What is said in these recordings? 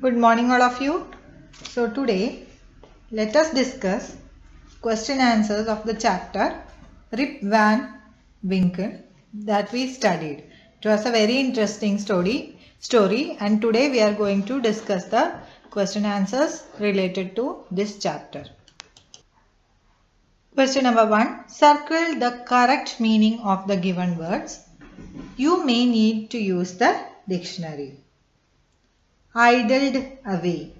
Good morning all of you. So today let us discuss question answers of the chapter Rip Van Winkle that we studied. It was a very interesting story and today we are going to discuss the question answers related to this chapter. Question number 1. Circle the correct meaning of the given words. You may need to use the dictionary. Idled away.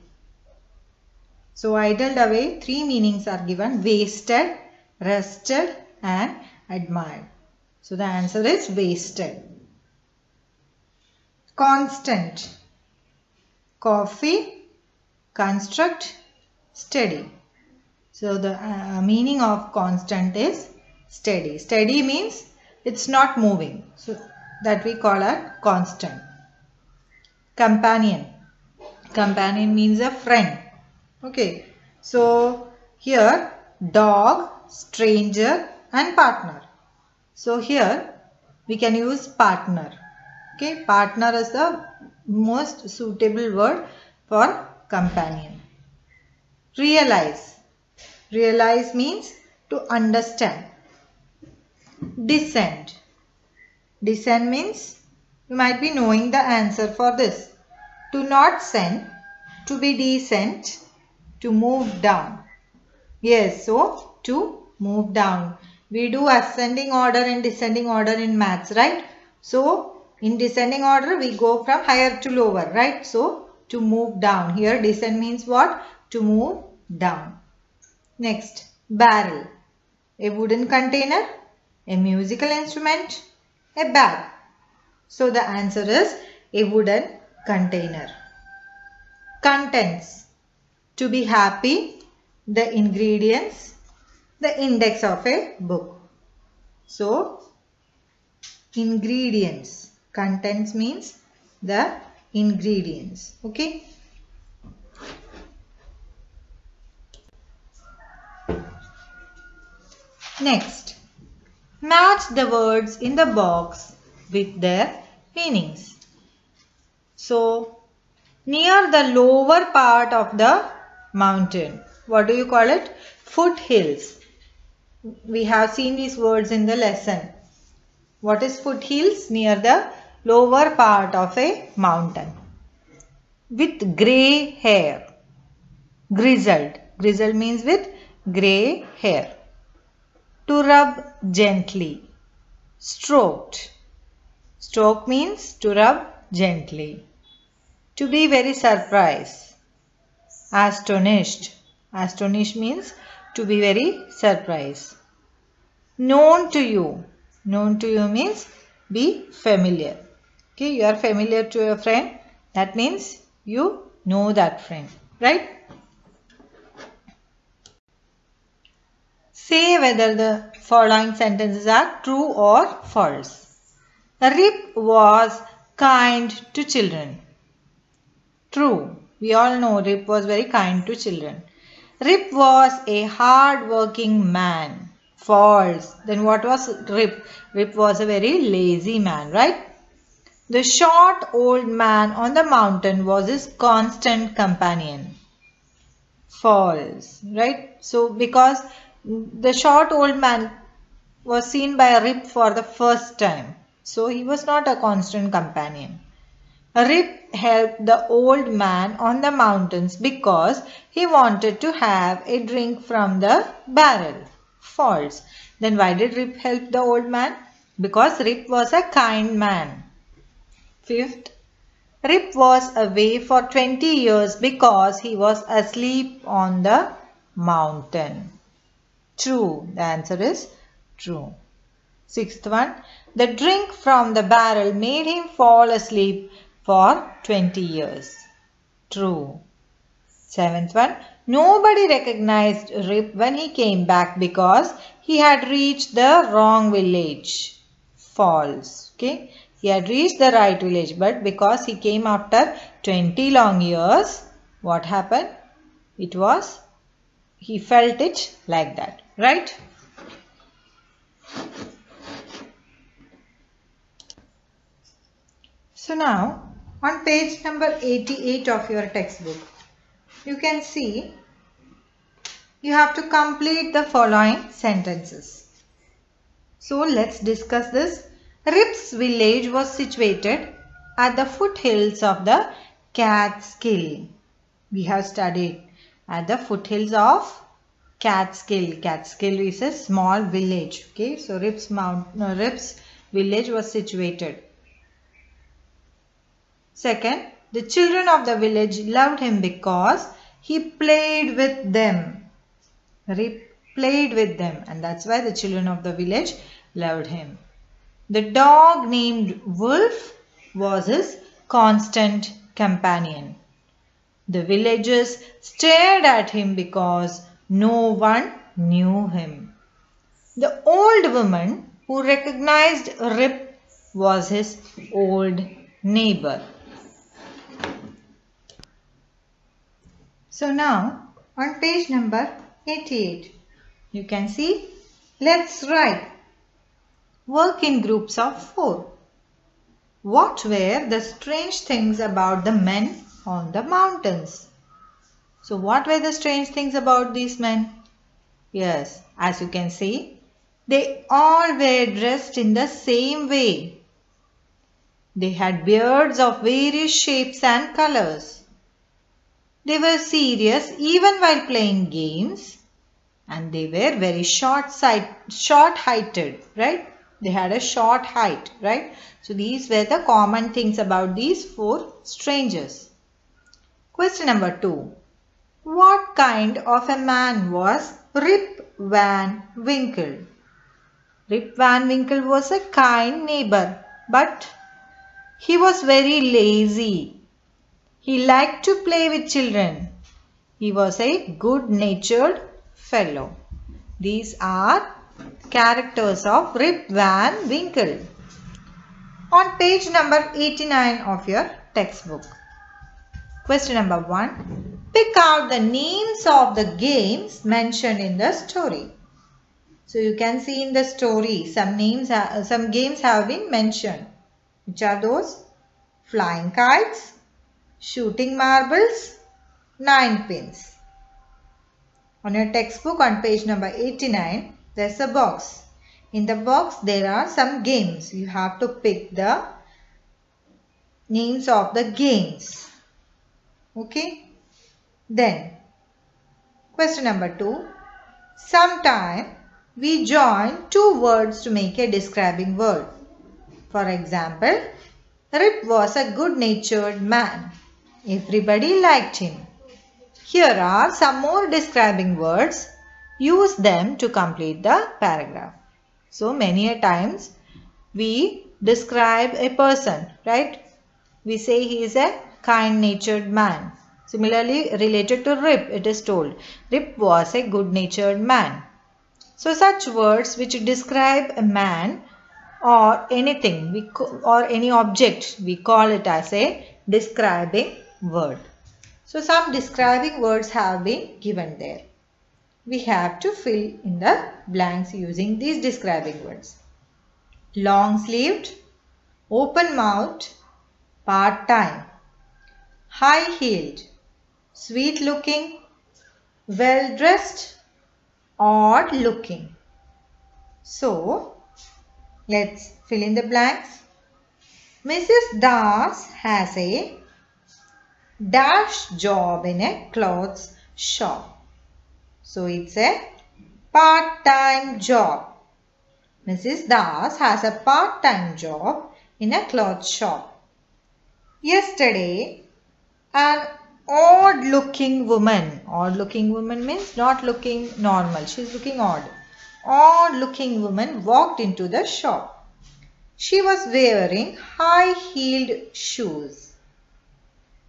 So idled away, three meanings are given: wasted, rested and admired. So the answer is wasted. Constant. Coffee, construct, steady. So the meaning of constant is steady. Steady means it's not moving. So that we call a constant. Companion. Companion means a friend. Okay, so here dog, stranger and partner. So here we can use partner. Okay, partner is the most suitable word for companion. Realize. Realize means to understand. Descend. Descend means you might be knowing the answer for this. To not send, to be decent, to move down. Yes, so to move down. We do ascending order and descending order in maths, right? So in descending order we go from higher to lower, right? So to move down. Here descend means what? To move down. Next, barrel. A wooden container, a musical instrument, a bag. So the answer is a wooden container. Contents. To be happy, the ingredients, the index of a book. So, ingredients. Contents means the ingredients. Okay. Next, match the words in the box with their meanings. So, near the lower part of the mountain. What do you call it? Foothills. We have seen these words in the lesson. What is foothills? Near the lower part of a mountain. With grey hair. Grizzled. Grizzled means with grey hair. To rub gently. Stroked. Stroke means to rub gently. To be very surprised. Astonished. Astonished means to be very surprised. Known to you. Known to you means be familiar. Okay, you are familiar to your friend. That means you know that friend, right? Say whether the following sentences are true or false. Rip was kind to children. True. We all know Rip was very kind to children. Rip was a hard-working man. False. Then what was Rip? Rip was a very lazy man, right? The short old man on the mountain was his constant companion. False, right? So because the short old man was seen by Rip for the first time. So he was not a constant companion. Rip helped the old man on the mountains because he wanted to have a drink from the barrel. False. Then why did Rip help the old man? Because Rip was a kind man. Fifth, Rip was away for 20 years because he was asleep on the mountain. True. The answer is true. Sixth one, the drink from the barrel made him fall asleep for 20 years. True. Seventh one, nobody recognized Rip when he came back because he had reached the wrong village. False. Okay. He had reached the right village, but because he came after 20 long years, what happened? He felt it like that. Right? So now, On page number 88 of your textbook, you can see you have to complete the following sentences. So let's discuss this. Rip's village was situated at the foothills of the Catskill. We have studied at the foothills of Catskill. Catskill is a small village. Okay, so Rip's village was situated. Second, the children of the village loved him because he played with them. Rip played with them, and that's why the children of the village loved him. The dog named Wolf was his constant companion. The villagers stared at him because no one knew him. The old woman who recognized Rip was his old neighbor. So now on page number 88, you can see, let's write. Work in groups of 4. What were the strange things about the men on the mountains? So what were the strange things about these men? Yes, as you can see, they all were dressed in the same way. They had beards of various shapes and colors. They were serious even while playing games, and they were very short-heighted, right? They had a short height, right? So these were the common things about these 4 strangers. Question number 2. What kind of a man was Rip Van Winkle? Rip Van Winkle was a kind neighbor, but he was very lazy. He liked to play with children. He was a good-natured fellow. These are characters of Rip Van Winkle. On page number 89 of your textbook. Question number 1. Pick out the names of the games mentioned in the story. So you can see in the story some games have been mentioned. Which are those? Flying kites, shooting marbles, 9 pins. On your textbook on page number 89, there's a box. In the box there are some games. You have to pick the names of the games. Okay. Then, question number 2. Sometime we join 2 words to make a describing word. For example, Rip was a good-natured man. Everybody liked him. Here are some more describing words. Use them to complete the paragraph. So many a times we describe a person, right? We say he is a kind-natured man. Similarly, related to Rip, it is told, Rip was a good-natured man. So such words which describe a man or anything or any object, we call it as a describing word. So some describing words have been given there. We have to fill in the blanks using these describing words. Long-sleeved, open-mouthed, part-time, high-heeled, sweet-looking, well-dressed, odd-looking. So, let's fill in the blanks. Mrs. Das has a dash job in a clothes shop. So, it's a part-time job. Mrs. Das has a part-time job in a clothes shop. Yesterday, an odd-looking woman. Odd-looking woman means not looking normal. She's looking odd. Odd-looking woman walked into the shop. She was wearing high-heeled shoes.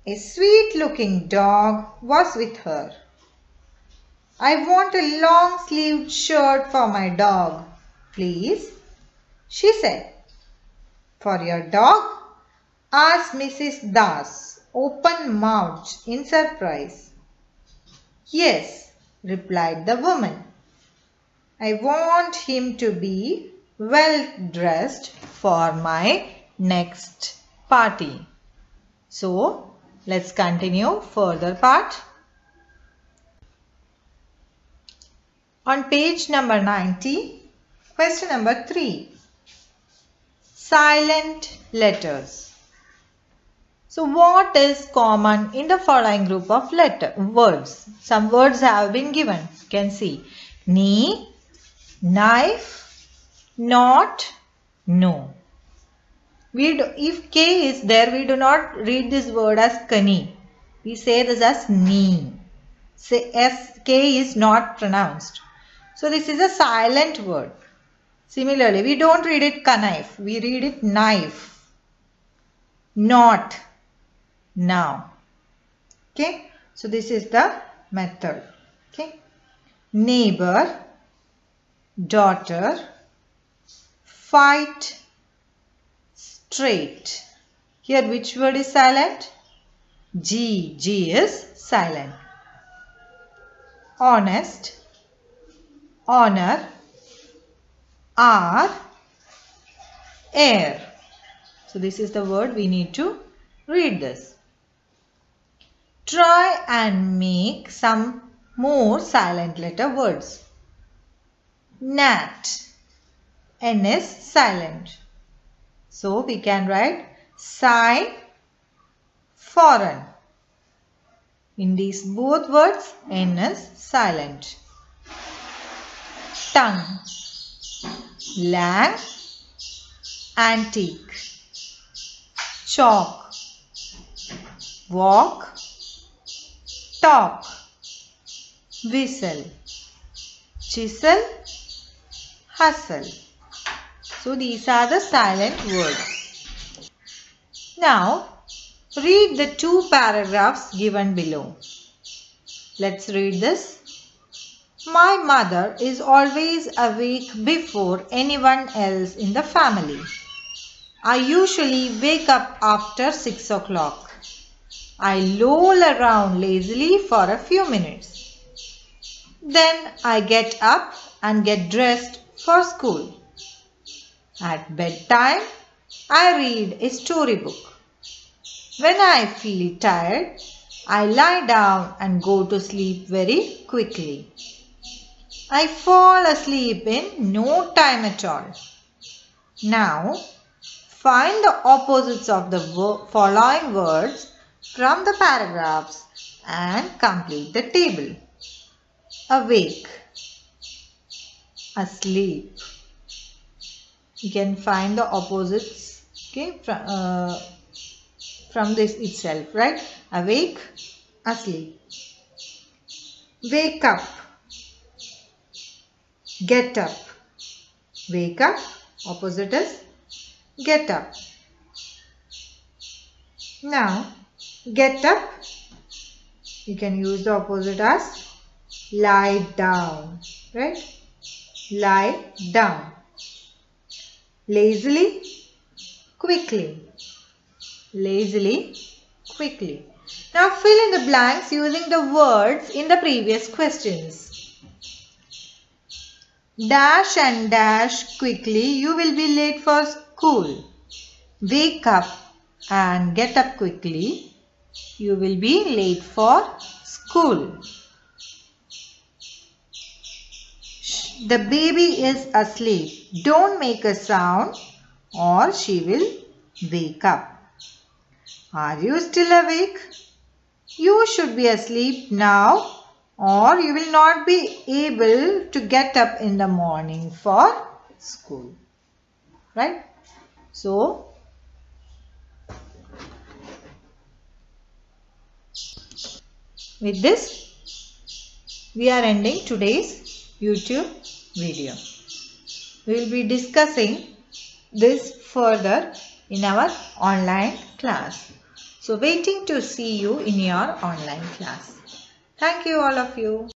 A sweet-looking dog was with her. I want a long-sleeved shirt for my dog, please, she said. For your dog? Asked Mrs. Das, open-mouthed in surprise. Yes, replied the woman. I want him to be well dressed for my next party. So let's continue further part. On page number 90, question number 3. Silent letters. So what is common in the following group of words? Some words have been given. You can see knee, knife, not, no. If K is there, we do not read this word as kani. We say this as knee. Say K is not pronounced. So this is a silent word. Similarly, we don't read it knife. We read it knife. Not. Now. Okay. So this is the method. Okay. Neighbor, daughter, fight, straight. Here which word is silent? G. G is silent. Honest, honor, are, air. So this is the word we need to read this. Try and make some more silent letter words. Gnat. N is silent. So we can write sign, foreign. In these both words, N is silent. Tongue. Lang, antique. Chalk. Walk, talk. Whistle, chisel, hustle. So these are the silent words. Now read the 2 paragraphs given below. Let's read this. My mother is always awake before anyone else in the family. I usually wake up after 6 o'clock. I loll around lazily for a few minutes. Then I get up and get dressed for school. At bedtime, I read a storybook. When I feel tired, I lie down and go to sleep very quickly. I fall asleep in no time at all. Now, find the opposites of the following words from the paragraphs and complete the table. Awake, asleep. You can find the opposites, okay, from this itself, right? Awake, asleep. Wake up, get up. Wake up, opposite is get up. Now, get up, you can use the opposite as lie down, right? Lie down. Lazily, quickly. Lazily, quickly. Now fill in the blanks using the words in the previous questions. Dash and dash quickly, you will be late for school. Wake up and get up quickly, you will be late for school. The baby is asleep. Don't make a sound or she will wake up. Are you still awake? You should be asleep now or you will not be able to get up in the morning for school. Right? So, with this, we are ending today's YouTube video. We will be discussing this further in our online class. So waiting to see you in your online class. Thank you all of you.